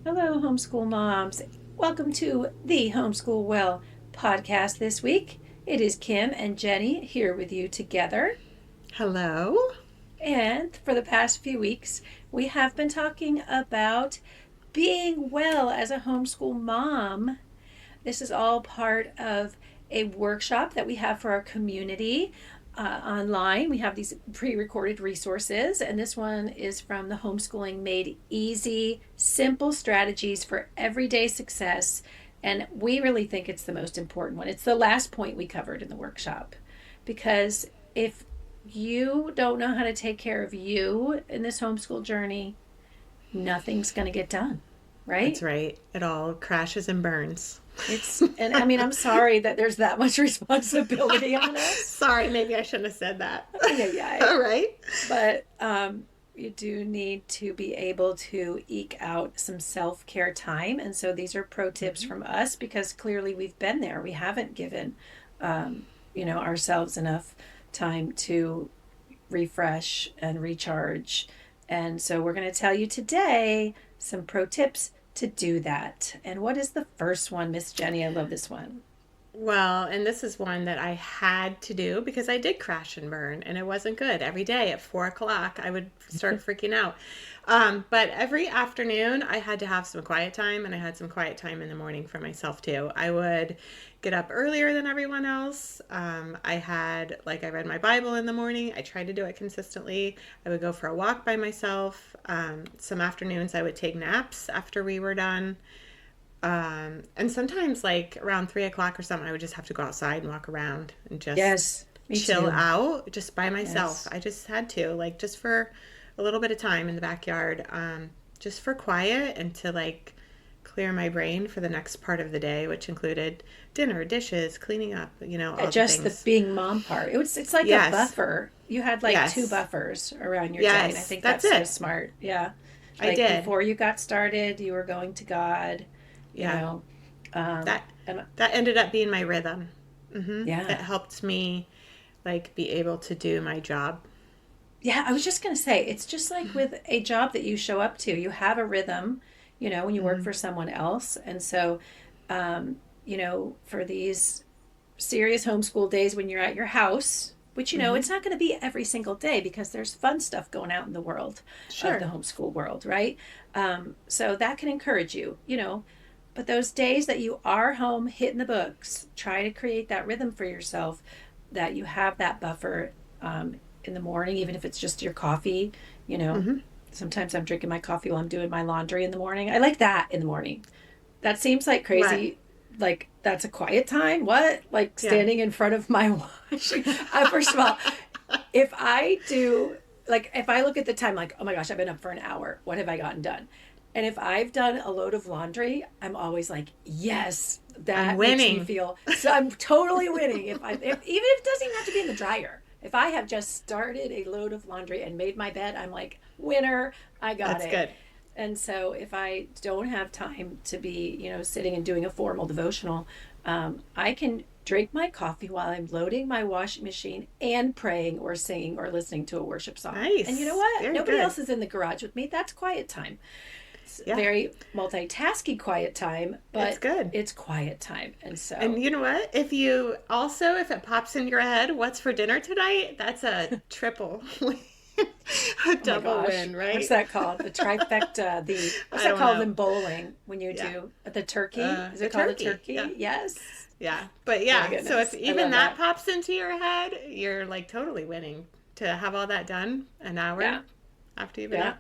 Hello, homeschool moms. Welcome to the Homeschool Well Podcast this week. It is Kim and Jenny here with you together. Hello. And for the past few weeks, we have been talking about being well as a homeschool mom. This is all part of a workshop that we have for our community online. We have these pre-recorded resources, and this one is from the Homeschooling Made Easy, Simple Strategies for Everyday Success. And we really think it's the most important one. It's the last point we covered in the workshop. Because if you don't know how to take care of you in this homeschool journey, nothing's going to get done, right? That's right. It all crashes and burns. I'm sorry that there's that much responsibility on us. Sorry, maybe I shouldn't have said that. Yeah. All right. But you do need to be able to eke out some self-care time. And so these are pro tips from us because clearly we've been there. We haven't given, ourselves enough time to refresh and recharge. And so we're going to tell you today some pro tips to do that. And what is the first one, Miss Jenny? I love this one. Well, and this is one that I had to do because I did crash and burn and it wasn't good. Every day at 4:00, I would start freaking out. But every afternoon I had to have some quiet time, and I had some quiet time in the morning for myself too. I would get up earlier than everyone else. I read my Bible in the morning. I tried to do it consistently. I would go for a walk by myself. Some afternoons I would take naps after we were done. And sometimes around 3:00 or something, I would just have to go outside and walk around and just chill out just by myself. Yes. I just had to, just for a little bit of time in the backyard, just for quiet and to clear my brain for the next part of the day, which included dinner, dishes, cleaning up, all just the things. The being mom part. It's like yes. a buffer. You had yes. 2 buffers around your yes. day. And I think that's so smart. Yeah. I did. Before you got started, you were going to God. That ended up being my rhythm. Mm-hmm. Yeah. It helped me be able to do my job. Yeah, I was just going to say, it's just like with a job that you show up to, you have a rhythm, when you work for someone else. And so, for these serious homeschool days when you're at your house, which, it's not going to be every single day because there's fun stuff going out in the world of the homeschool world, right? So that can encourage you, But those days that you are home hitting the books, try to create that rhythm for yourself, that you have that buffer in the morning, even if it's just your coffee. Sometimes I'm drinking my coffee while I'm doing my laundry in the morning. I like that in the morning. That seems like crazy. What? That's a quiet time? What? Standing in front of my washing. First of all, if I look at the time, oh my gosh, I've been up for an hour. What have I gotten done? And if I've done a load of laundry, I'm always like, yes, that makes me feel. So I'm totally winning. Even if it doesn't even have to be in the dryer. If I have just started a load of laundry and made my bed, I'm like, winner, I got it. That's good. And so if I don't have time to be, sitting and doing a formal devotional, I can drink my coffee while I'm loading my washing machine and praying or singing or listening to a worship song. Nice. And you know what? Very Nobody good. else is in the garage with me. That's quiet time. Very multitasking quiet time, but it's good. It's quiet time. And so, and you know what? If it pops in your head, what's for dinner tonight? That's a triple, a double win, right? What's that called? The trifecta. What's that called in bowling when you do the turkey? Is it called a turkey? Yeah. Yes. Yeah, but so if even that pops into your head, you're totally winning to have all that done an hour after you've been up.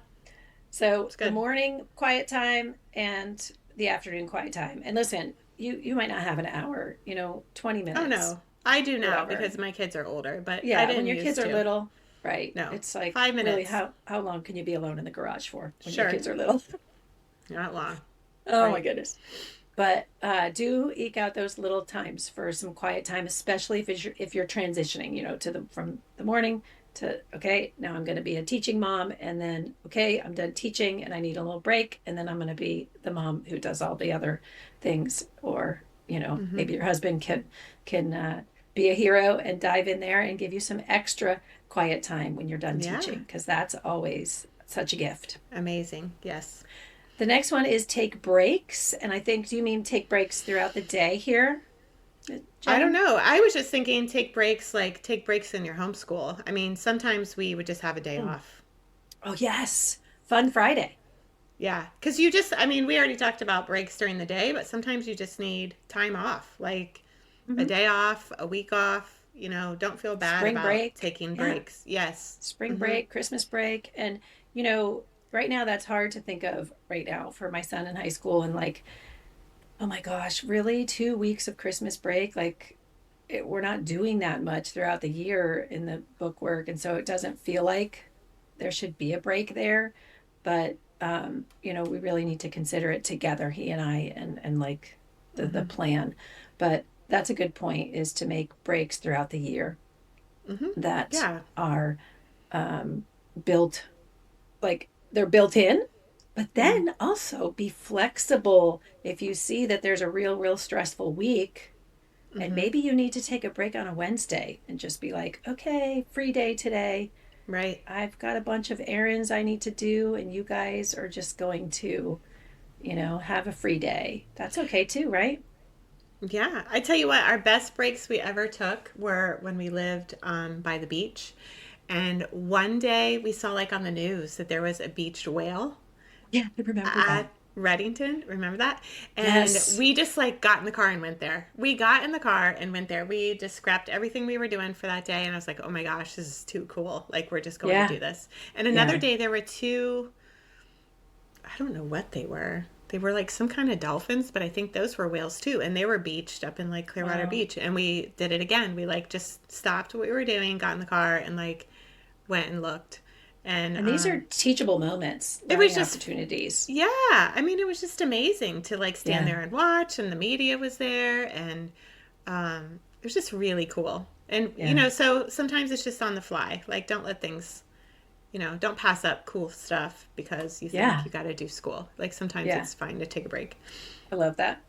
So the morning quiet time and the afternoon quiet time. And listen, you might not have an hour, 20 minutes. Oh, no. I do now because my kids are older. But yeah, I didn't when your kids are little, right. No. It's 5 minutes. Really, how long can you be alone in the garage for when your kids are little? Not long. Oh, my goodness. But do eke out those little times for some quiet time, especially if you're transitioning, from the morning to, okay, now I'm going to be a teaching mom, and then, okay, I'm done teaching and I need a little break, and then I'm going to be the mom who does all the other things. Or, maybe your husband can be a hero and dive in there and give you some extra quiet time when you're done teaching, because that's always such a gift. Amazing. Yes. The next one is take breaks. And I think, do you mean take breaks throughout the day here, I don't Jen? know. I was just thinking take breaks, like take breaks in your homeschool. I mean, sometimes we would just have a day Mm. off. Oh, yes. Fun Friday. Yeah. Because you just, I mean, we already talked about breaks during the day, but sometimes you just need time off, like a Hmm. day off, a week off. Don't feel bad Spring about break. taking Yeah. breaks. Yes. Spring Mm-hmm. break, Christmas break. And, you know, right now that's hard to think of right now for my son in high school. And like, oh my gosh, really? 2 weeks of Christmas break? Like, we're not doing that much throughout the year in the book work. And so it doesn't feel like there should be a break there. But, we really need to consider it together, he and I, and like the Mm-hmm. plan. But that's a good point, is to make breaks throughout the year Mm-hmm. that Yeah. are um, built, like they're built in, but Mm-hmm. then also be flexible if you see that there's a real stressful week and Mm-hmm. maybe you need to take a break on a Wednesday and just be like, okay, free day today. Right. I've got a bunch of errands I need to do, and you guys are just going to, have a free day. That's okay too, right? Yeah. I tell you what, our best breaks we ever took were when we lived by the beach. And one day we saw, like, on the news that there was a beached whale Yeah, I remember that. at Reddington. Remember that? And Yes. we just, like, got in the car and went there. We got in the car and went there. We just scrapped everything we were doing for that day. And I was like, oh my gosh, this is too cool. Like, we're just going to Yeah. do this. And another Yeah. day there were two, I don't know what they were. They were like some kind of dolphins, but I think those were whales too. And they were beached up in like Clearwater Wow. Beach. And we did it again. We like just stopped what we were doing, got in the car, and like went and looked. And And these are teachable moments, it was learning just, opportunities. yeah. I mean, it was just amazing to like stand Yeah. there and watch, and the media was there. And it was just really cool. And, Yeah. so sometimes it's just on the fly. Like, don't let things, don't pass up cool stuff because you think Yeah. you got to do school. Like, sometimes Yeah. it's fine to take a break. I love that.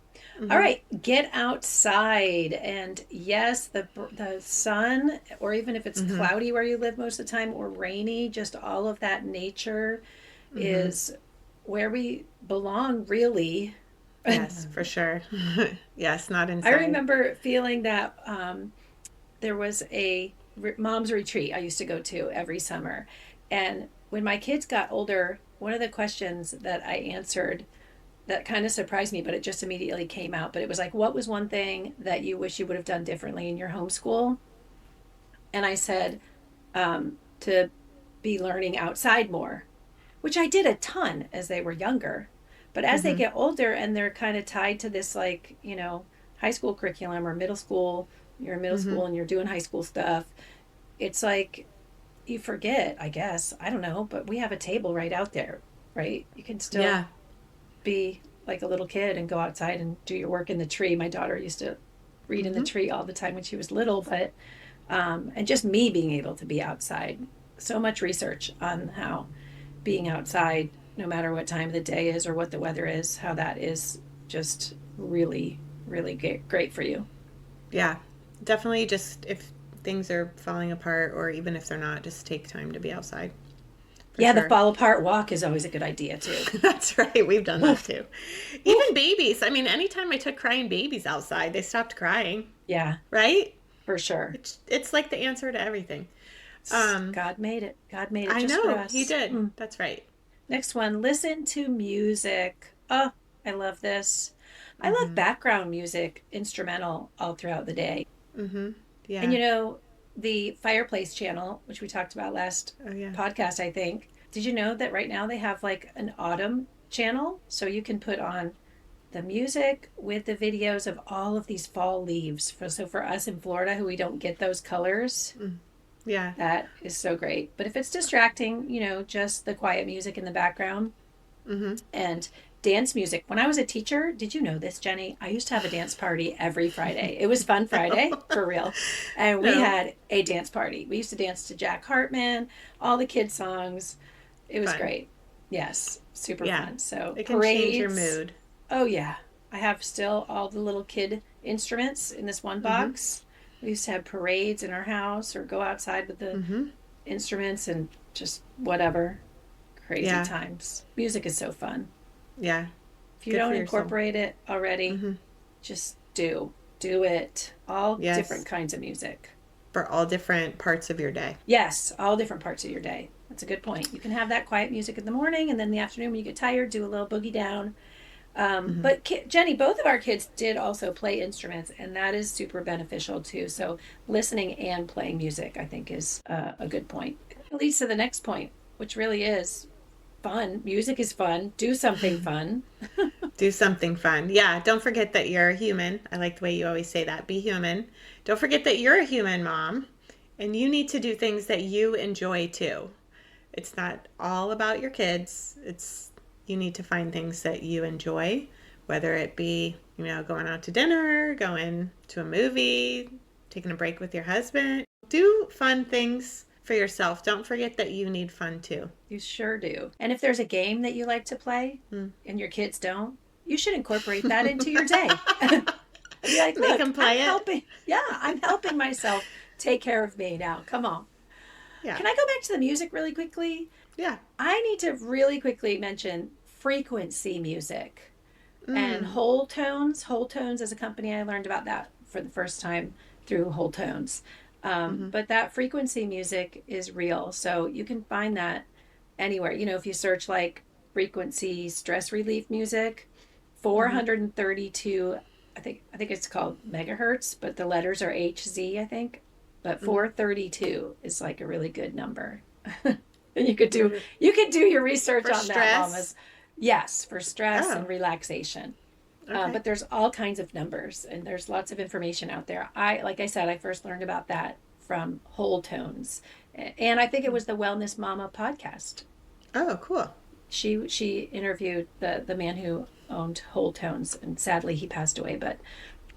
All Hmm. right, get outside. And yes, the sun, or even if it's Hmm. cloudy where you live most of the time, or rainy, just all of that nature Hmm. is where we belong, really. Yes, for sure. Yes, not I inside. remember feeling that there was a mom's retreat I used to go to every summer. And when my kids got older, one of the questions that I answered that kind of surprised me, but it just immediately came out. But it was like, what was one thing that you wish you would have done differently in your homeschool? And I said, to be learning outside more, which I did a ton as they were younger. But as they Hmm. get older and they're kind of tied to this, like, high school curriculum or middle school, you're in middle Hmm. school and you're doing high school stuff, it's like you forget, I guess. I don't know, but we have a table right out there, right? You can still Yeah. be like a little kid and go outside and do your work in the tree. My daughter used to read in the Hmm. tree all the time when she was little, but and just me being able to be outside. So much research on how being outside, no matter what time of the day is or what the weather is, how that is just really great for you. Yeah. Definitely just if things are falling apart or even if they're not, just take time to be outside. For Yeah, the sure. fall apart walk is always a good idea too. That's right. We've done that Oof, too. oof. Even babies. I mean, anytime I took crying babies outside, they stopped crying, Yeah, right? for sure. It's like the answer to everything. Um, God made it. God made it I just for know he us. did. Mm. That's right. Next one, listen to music. Oh, I love this. I love Mm-hmm. background music, instrumental all throughout the day. Mm-hmm. And Yeah. the Fireplace channel, which we talked about last Oh yeah. podcast, I think. Did you know that right now they have like an autumn channel? So you can put on the music with the videos of all of these fall leaves. So for us in Florida who we don't get those colors, Mm. Yeah. that is so great. But if it's distracting, just the quiet music in the background Mm-hmm. and dance music. When I was a teacher, did you know this, Jenny? I used to have a dance party every Friday. It was Fun Friday, for real. And we No. had a dance party. We used to dance to Jack Hartman, all the kid songs. It was Fun. great. Yes, super Yeah. fun. So It can change your parades. mood. Oh, yeah. I have still all the little kid instruments in this one Mm-hmm. box. We used to have parades in our house or go outside with the Mm-hmm. instruments and just whatever. Crazy Yeah. times. Music is so fun. Yeah. If you Good don't for your soul. incorporate it already, just do it. All Yes. different kinds of music. For all different parts of your day. Yes, all different parts of your day. That's a good point. You can have that quiet music in the morning, and then in the afternoon when you get tired, do a little boogie down. But Jenny, both of our kids did also play instruments, and that is super beneficial too. So listening and playing music, I think, is a good point. It leads to the next point, which really is fun. Music is fun. Do something fun. Do something fun. Yeah. Don't forget that you're a human. I like the way you always say that. Be human. Don't forget that you're a human, mom, and you need to do things that you enjoy too. It's not all about your kids. You need to find things that you enjoy, whether it be, going out to dinner, going to a movie, taking a break with your husband. Do fun things for yourself. Don't forget that you need fun too. You sure do. And if there's a game that you like to play and your kids don't, you should incorporate that into your day. Be like, look, Make them play I'm it. helping. Yeah, I'm helping myself take care of me now. Come on. Yeah. Can I go back to the music really quickly? Yeah. I need to really quickly mention frequency music and whole tones. Whole tones is a company. I learned about that for the first time through Whole Tones. But that frequency music is real. So you can find that anywhere. If you search like frequency stress relief music, 432, I think it's called megahertz, but the letters are HZ, I think. But 432 is like a really good number. And you could do your research For on stress? that, mamas. Yes, for stress Oh. and relaxation. Okay. But there's all kinds of numbers, and there's lots of information out there. Like I said, I first learned about that from Whole Tones, and I think it was the Wellness Mama podcast. Oh, cool. She interviewed the man who owned Whole Tones, and sadly he passed away, but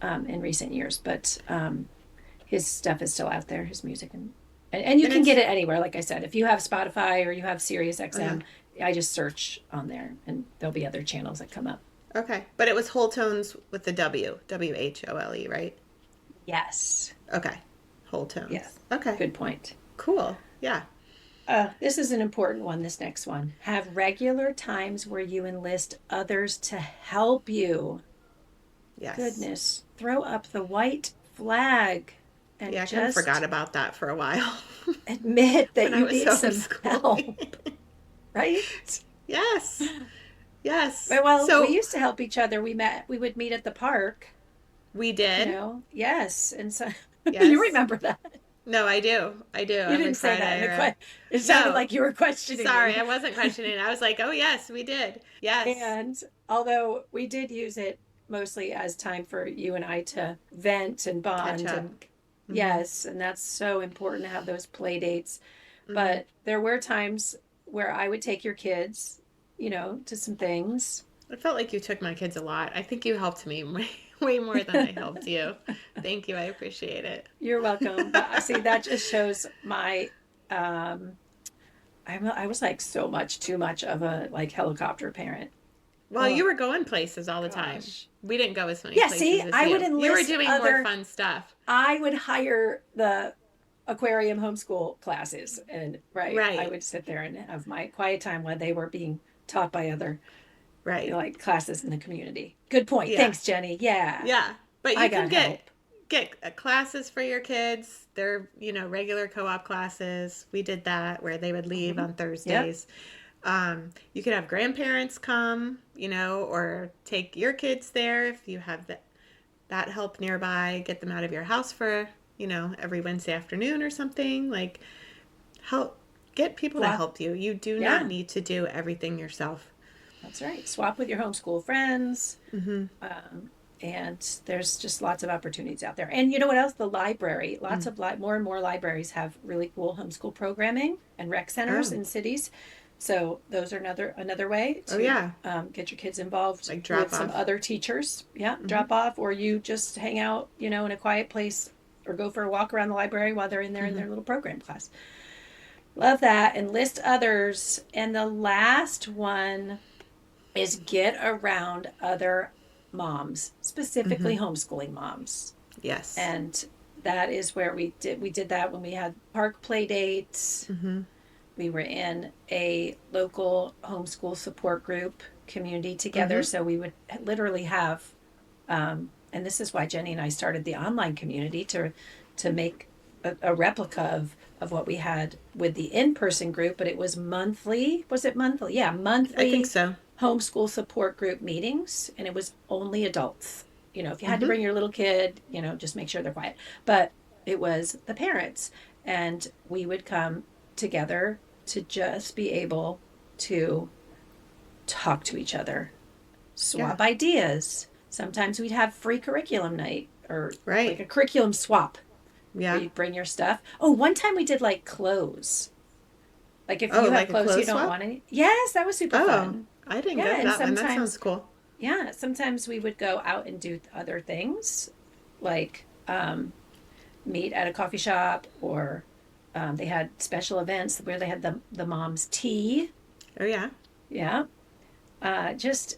in recent years. But his stuff is still out there, his music, and you can get it anywhere. Like I said, if you have Spotify or you have Sirius XM, I just search on there, and there'll be other channels that come up. Okay. But it was Whole Tones with the WHOLE, right? Yes. Okay. Whole Tones. Yes. Okay. Good point. Cool. Yeah. This is an important one, this next one. Have regular times where you enlist others to help you. Yes. Goodness. Throw up the white flag and Yeah, I kind of just forgot about that for a while. admit that When I you was need some homeschooling. help. Right? Yes. Yes. Well, So we used to help each other. We would meet at the park, we did. Yes. And so Yes. you remember that. No, I do. You didn't say that. It sounded like you were questioning Sorry, me. I wasn't questioning. I was like, oh, yes, we did. Yes. And although we did use it mostly as time for you and I to vent and bond. Catch up. And yes, and that's so important to have those play dates. But there were times where I would take your kids, to some things. I felt like you took my kids a lot. I think you helped me way more than I helped you. Thank you. I appreciate it. You're welcome. But see, that just shows my I was like so much too much of a helicopter parent. Well, you were going places all the time. We didn't go as many Yeah, places see, as I you. would enlist You were doing more fun stuff. I would hire the aquarium homeschool classes, and I would sit there and have my quiet time while they were being taught by other classes in the community. Good point. Yeah. Thanks, Jenny. Yeah. Yeah. But you can help. get classes for your kids. They're, regular co-op classes. We did that where they would leave on Thursdays. Yep. You could have grandparents come, or take your kids there if you have that help nearby. Get them out of your house for, every Wednesday afternoon or something. Get people to help you. You do not need to do everything yourself. That's right. Swap with your homeschool friends. And there's just lots of opportunities out there. And you know what else? The library. Lots of more and more libraries have really cool homeschool programming and rec centers in cities. So those are another way to get your kids involved with some other teachers. Yeah, drop off, or you just hang out, in a quiet place, or go for a walk around the library while they're in there in their little program class. Love that. And list others. And the last one is get around other moms, specifically homeschooling moms. Yes. And that is where we did that when we had park play dates. We were in a local homeschool support group, community together. So we would literally have, and this is why Jenny and I started the online community to make a replica of what we had with the in-person group, but it was monthly. Was it monthly? Yeah, monthly. I think so. Homeschool support group meetings, and it was only adults. If you had to bring your little kid, just make sure they're quiet. But it was the parents, and we would come together to just be able to talk to each other, swap ideas. Sometimes we'd have free curriculum night or like a curriculum swap. Yeah. Where you'd bring your stuff. Oh, one time we did like clothes. Like if you have clothes you don't want any. Yes, that was super fun. I didn't get that one. That sounds cool. Yeah, sometimes we would go out and do other things, like meet at a coffee shop, or they had special events where they had the mom's tea. Oh, yeah. Yeah. Just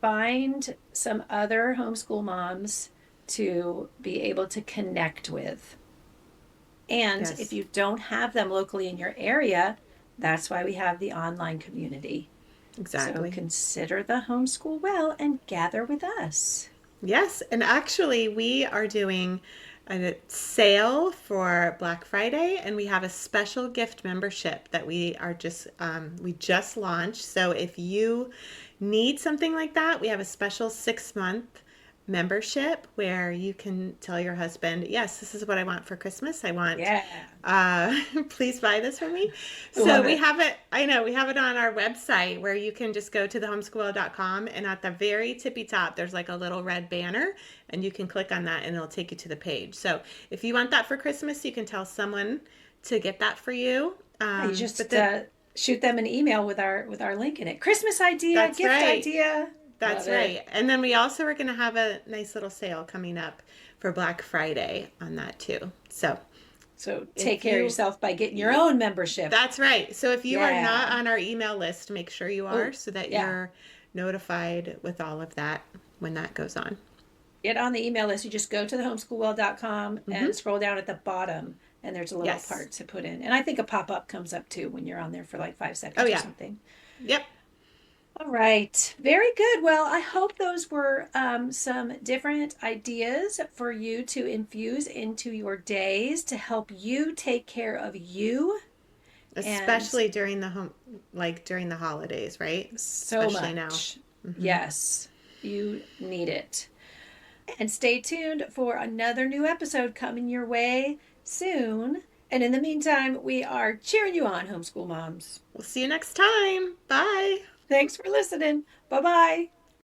find some other homeschool moms to be able to connect with. And if you don't have them locally in your area, that's why we have the online community. Exactly. So consider the Homeschool Well and gather with us. Yes. And actually, we are doing a sale for Black Friday, and we have a special gift membership that we just launched. So if you need something like that, we have a special 6-month membership where you can tell your husband, yes, this is what I want for Christmas. I want, please buy this for me. So we have it, we have it on our website where you can just go to thehomeschoolwell.com, and at the very tippy top, there's like a little red banner, and you can click on that and it'll take you to the page. So if you want that for Christmas, you can tell someone to get that for you. You just shoot them an email with our link in it. Christmas idea, gift idea. That's right. And then we also are going to have a nice little sale coming up for Black Friday on that too. So take care of yourself by getting your own membership. That's right. So if you are not on our email list, make sure you are so that you're notified with all of that when that goes on. Get on the email list. You just go to thehomeschoolwell.com and scroll down at the bottom, and there's a little part to put in. And I think a pop-up comes up too when you're on there for like 5 seconds or something. Yep. All right. Very good. Well, I hope those were some different ideas for you to infuse into your days to help you take care of you. Especially during the holidays, right? Especially much. Now. Yes. You need it. And stay tuned for another new episode coming your way soon. And in the meantime, we are cheering you on, homeschool moms. We'll see you next time. Bye. Thanks for listening. Bye-bye.